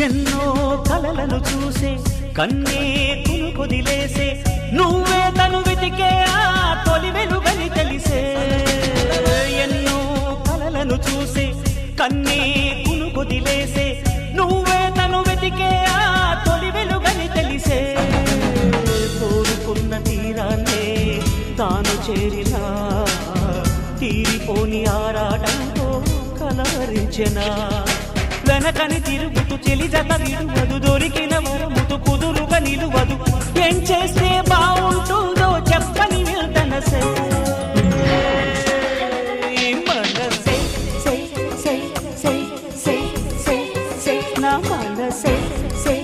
ఎన్నో కలలను చూసే కన్నే కునుకొదిలేసే నువ్వే తను వెతికే ఆ తొలి వెలుగని తెలిసే ఎన్నో కలలను చూసే కన్నే కునుకొదిలేసే నువ్వే తను వెతికే ఆ తొలి వెలుగని తెలిసే కోరుకున్న తీరాన్నే తాను చేరినా తీరిపోని ఆరాటంతో కలవరించెనా వెనకని తిరుగుతూ చెలి జత విడువదు దొరికిన వరముతు కుదురుగా నిలువదు ఏం చేస్తే బాగుంటుందో చెప్పని మనసే మనసే సై సై సై సై సై సై నా మనసే సై